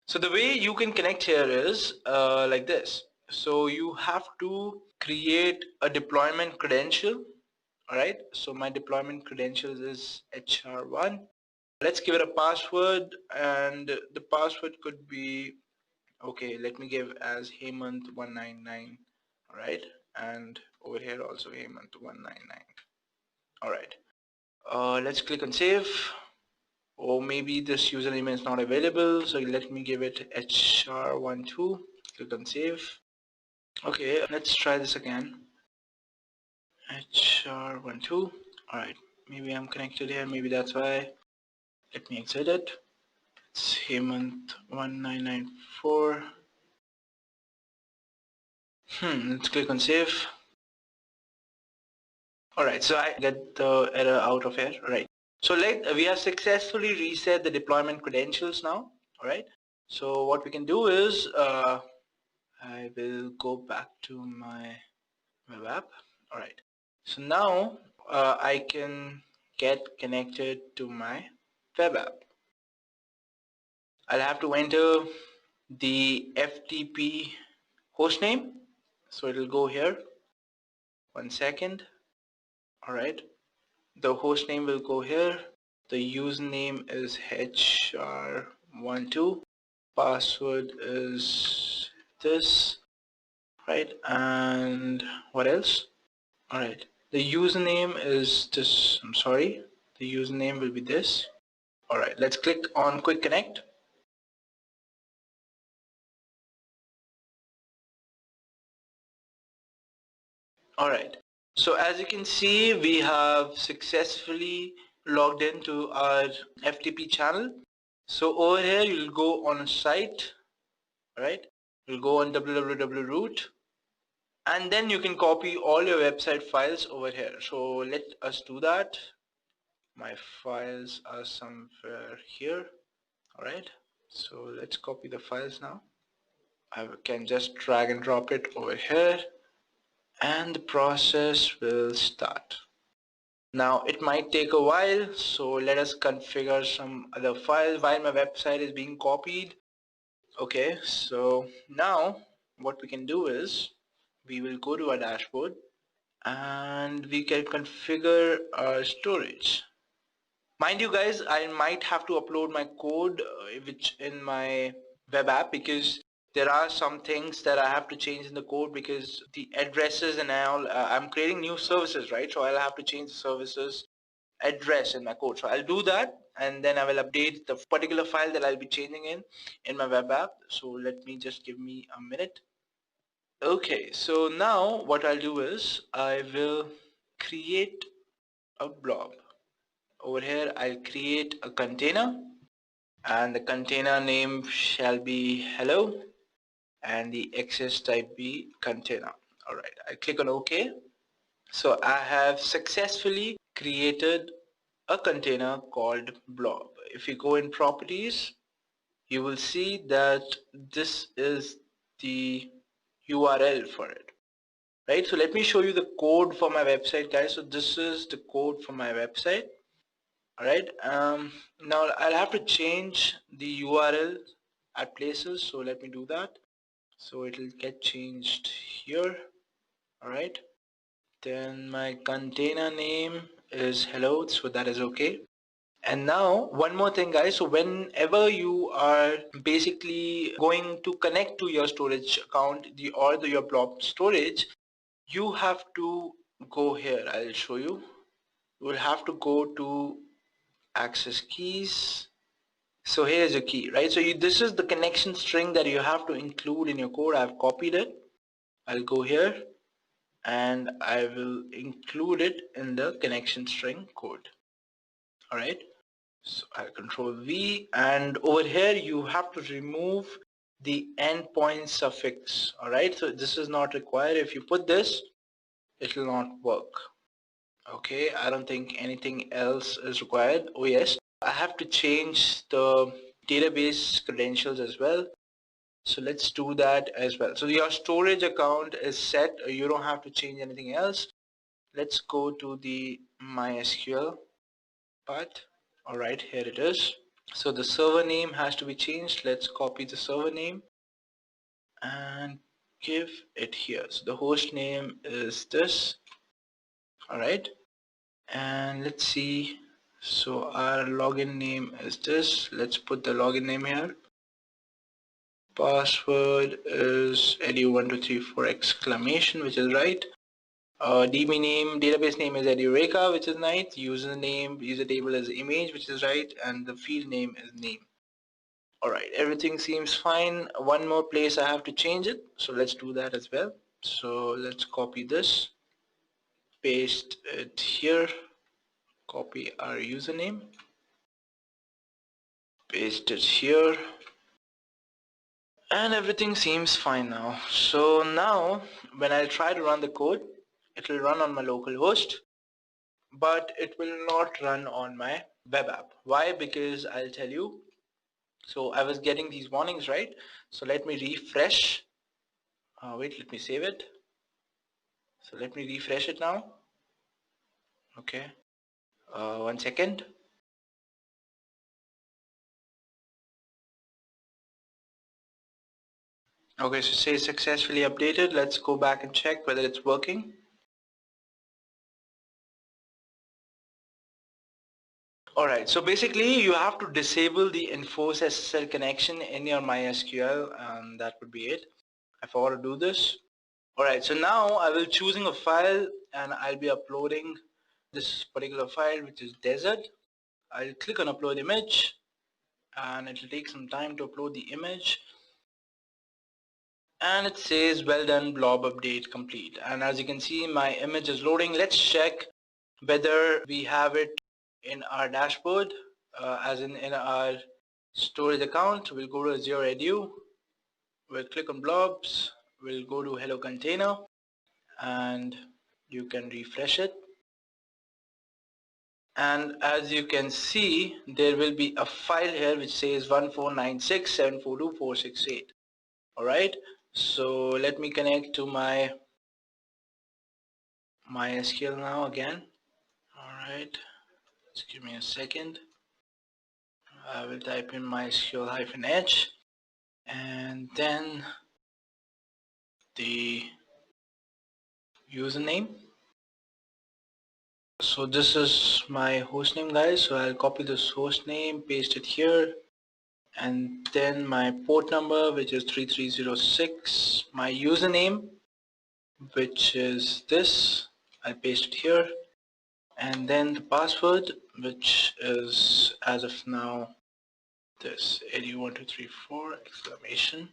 so the way you can connect here is like this. So you have to create a deployment credential. Alright, so my deployment credentials is HR1. Let's give it a password, and the password could be, okay, let me give as Hemant199. Alright, and over here also Hemant199. Alright, let's click on save. Or maybe this username is not available, so let me give it HR12. Click on save. Okay, let's try this again. HR12. Alright, maybe I'm connected here, maybe that's why. Let me exit it. It's Hemant1994. Let's click on save. Alright, so I get the error out of here. Alright, so we have successfully reset the deployment credentials now. Alright, so what we can do is I will go back to my web app. Alright, so now I can get connected to my web app. I'll have to enter the FTP hostname, so it'll go here. One second. Alright, the hostname will go here. The username is HR12. Password is this, right? And what else? Alright, the username is this. I'm sorry, the username will be this. Alright, let's click on quick connect. Alright, So as you can see, we have successfully logged into our FTP channel. So over here you'll go on a site, right? You'll go on www root, and then you can copy all your website files over here. So let us do that. My files are somewhere here. Alright, so let's copy the files now. I can just drag and drop it over here and the process will start. Now it might take a while, so let us configure some other file while my website is being copied. Okay, so now what we can do is we will go to our dashboard and we can configure our storage. Mind you guys, I might have to upload my code which in my web app, because there are some things that I have to change in the code because the addresses and all, I'm creating new services, right? So I'll have to change the services address in my code. So I'll do that and then I will update the particular file that I'll be changing in my web app. So let me just give me a minute. Okay, so now what I'll do is I will create a blob. Over here I'll create a container and the container name shall be hello and the access type be container. Alright, I click on OK. So I have successfully created a container called blob. If you go in properties, you will see that this is the URL for it, right? So let me show you the code for my website, guys. So this is the code for my website. Alright, now I'll have to change the URL at places, so let me do that. So it will get changed here. Alright, then my container name is hello, so that is okay. And now one more thing, guys. So whenever you are basically going to connect to your storage account, your blob storage, you have to go here. I'll show you. You will have to go to access keys. So here is your key, right? So this is the connection string that you have to include in your code. I've copied it. I'll go here and I will include it in the connection string code. All right. So I'll control V, and over here you have to remove the endpoint suffix. All right. So this is not required. If you put this, it will not work. Okay. I don't think anything else is required. Oh yes. I have to change the database credentials as well. So let's do that as well. So your storage account is set. You don't have to change anything else. Let's go to the MySQL part. All right, here it is. So the server name has to be changed. Let's copy the server name and give it here. So the host name is this. All right. And let's see. So our login name is this. Let's put the login name here. Password is edu1234 exclamation, which is right. DB name, database name is Edureka, which is right. Username, user table is image, which is right, and the field name is name. Alright, everything seems fine. One more place I have to change it, so let's do that as well. So let's copy this, paste it here, copy our username, paste it here, and everything seems fine now. So now when I try to run the code, it will run on my local host, but it will not run on my web app. Why? Because I'll tell you. So I was getting these warnings, right? So let me refresh. Wait, let me save it. So let me refresh it now. Okay. 1 second. Okay, so say successfully updated. Let's go back and check whether it's working. Alright, so basically you have to disable the enforce SSL connection in your MySQL, and that would be it. I forgot to do this. Alright, so now I will choosing a file and I'll be uploading this particular file, which is desert. I'll click on upload image and it will take some time to upload the image. and it says well done, blob update complete. And as you can see, my image is loading. Let's check whether we have it in our dashboard, as in our storage account. We'll go to Azure Edu, we'll click on blobs, we'll go to hello container, and you can refresh it. And as you can see, there will be a file here which says 1496742468. Alright, so let me connect to my MySQL now again. Alright, just give me a second. I will type in MySQL-H and then the username. So this is my hostname, guys, so I'll copy this hostname, paste it here, and then my port number, which is 3306, my username, which is this, I'll paste it here, and then the password, which is as of now this edu1234 exclamation.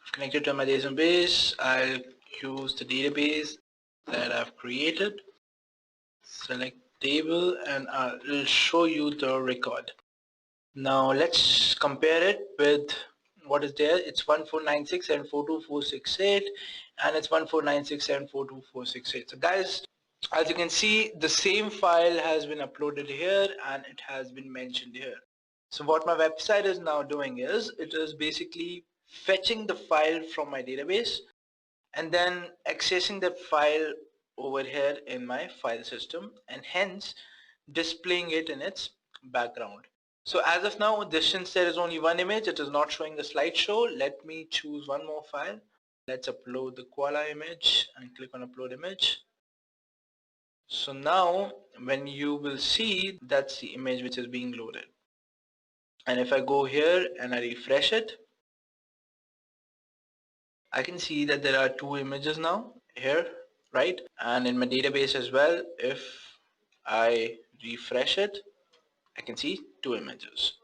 I've connected to my database. I'll use the database that I've created, select table, and I'll show you the record. Now let's compare it with what is there. It's 1496742468 and it's 1496742468. So guys, as you can see, the same file has been uploaded here and it has been mentioned here. So what my website is now doing is, it is basically fetching the file from my database and then accessing that file over here in my file system, and hence displaying it in its background. So as of now, since there is only one image, it is not showing the slideshow. Let me choose one more file. Let's upload the koala image and click on upload image. So now when you will see, that's the image which is being loaded. And if I go here and I refresh it, I can see that there are two images now here, right? And in my database as well, if I refresh it, I can see two images.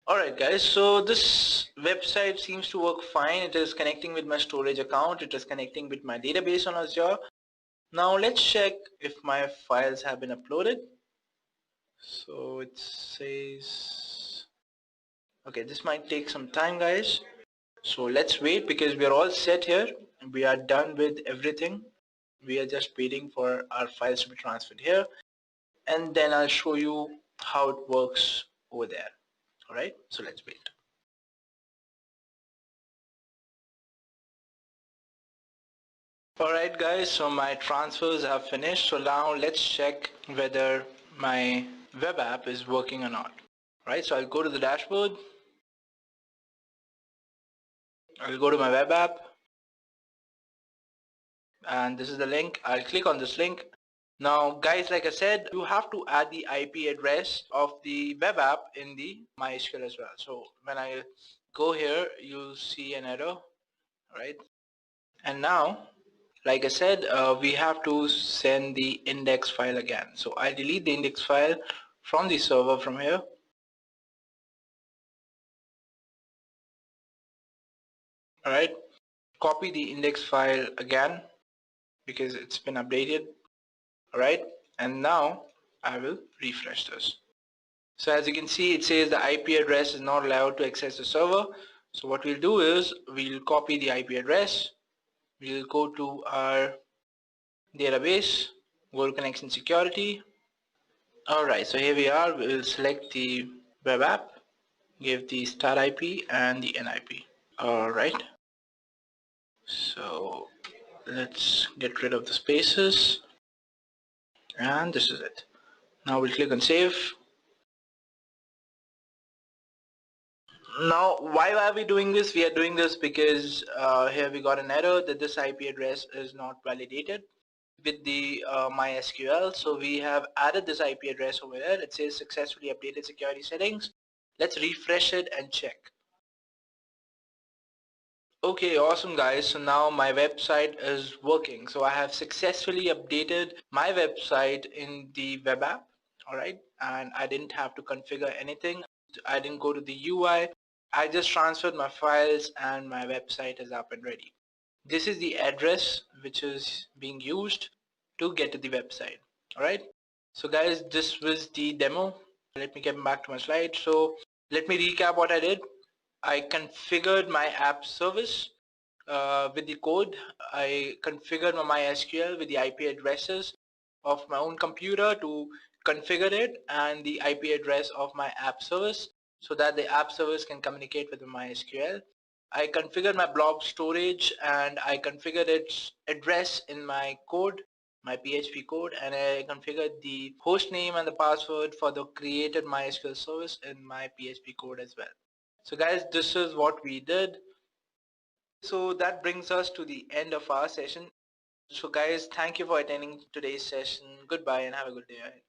Alright guys, so this website seems to work fine. It is connecting with my storage account. It is connecting with my database on Azure. Now let's check if my files have been uploaded. So it says, okay, this might take some time, guys. So let's wait, because we are all set here. We are done with everything. We are just waiting for our files to be transferred here, and then I'll show you how it works over there. Alright, so let's wait. Alright guys, so my transfers have finished. So now let's check whether my web app is working or not. Right, so I'll go to the dashboard. I'll go to my web app, and this is the link. I'll click on this link. Now guys, like I said, you have to add the IP address of the web app in the MySQL as well. So when I go here, you'll see an error, right? And now, like I said, we have to send the index file again. So I delete the index file from the server from here. Alright, copy the index file again because it's been updated. Alright, and now I will refresh this. So as you can see, it says the IP address is not allowed to access the server. So what we'll do is, we'll copy the IP address, we'll go to our database, go to connection security. Alright, so here we are. We'll select the web app, give the start IP and the NIP. Alright, so let's get rid of the spaces, and this is it. Now we'll click on save. Now why are we doing this? We are doing this because here we got an error that this IP address is not validated with the MySQL. So we have added this IP address over there. It says successfully updated security settings. Let's refresh it and check. Okay, awesome guys. So now my website is working. So I have successfully updated my website in the web app. Alright, and I didn't have to configure anything. I didn't go to the UI. I just transferred my files and my website is up and ready. This is the address which is being used to get to the website. Alright, so guys, this was the demo. Let me get back to my slide. So let me recap what I did. I configured my app service with the code. I configured my MySQL with the IP addresses of my own computer to configure it and the IP address of my app service so that the app service can communicate with the MySQL. I configured my blob storage and I configured its address in my code, my PHP code, and I configured the host name and the password for the created MySQL service in my PHP code as well. So guys, this is what we did. So that brings us to the end of our session. So guys, thank you for attending today's session. Goodbye and have a good day ahead.